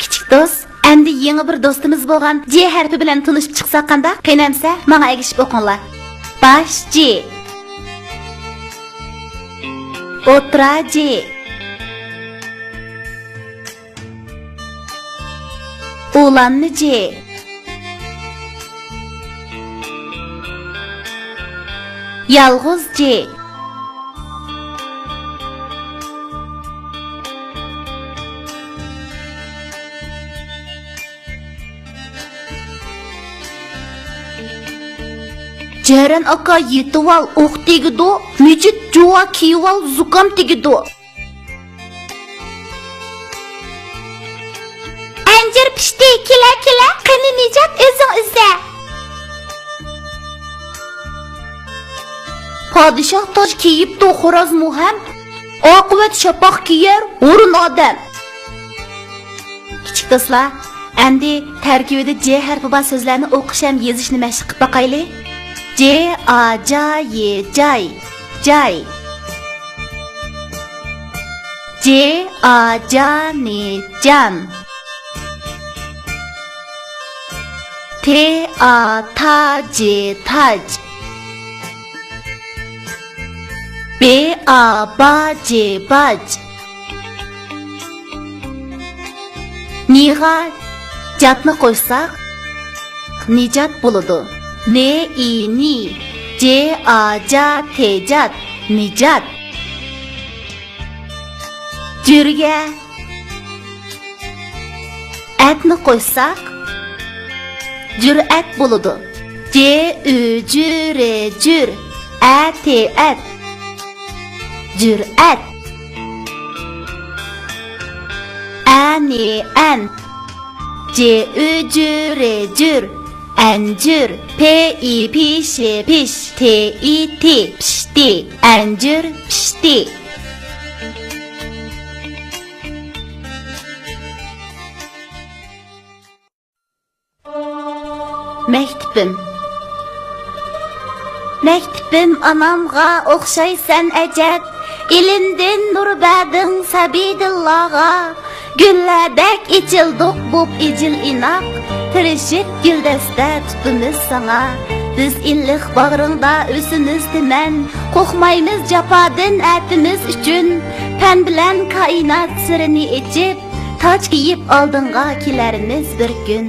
Kichik do'st, endi yangi bir do'stimiz bo'lgan J harfi bilan tanishib chiqsak qanday? Qiynamsa, menga egishib o'qinglar. Bash J. O'tira J. O'lanni J. Yalg'iz J. Ceren aka yetival oq tegido, Mecit Joa kival zukam tegido. Anjir pişti kila qani Necat o'zing izla. Padişah toj kiyibdi xo'roz muham, oqibat shapoq kiyar o'rin odam. Kichik do'stlar, endi tarkibida J harfi bor so'zlarni o'qish ham yozishni mashq qilib boqaylik. J A J Y jay jay. J A J N jan. T A T J taj. B A B J baj. Niga jatni qo'ysak Necat bo'ladi. Ne i ni J A J tejat Necat. Jurga atni qo'ysak Jur'at bo'ladi. J U jure jur at at Jur'at. Ani an J U jure jur Anjur P I piş piş T I T pişti Anjur pişti. Mektibim anamga o'xshaysan ajab, ilimdin nur bading sabidillahga, gullardek ichildiq bo'p ijil inoq, tirishib guldasta tutimiz sana. Biz illiq bag'ringda o'simiz timan, qo'rqmaymiz jafodin atimiz uchun, tan bilan koinot sirini ichib, toj kiyib oldinga kelarmiz bir kun.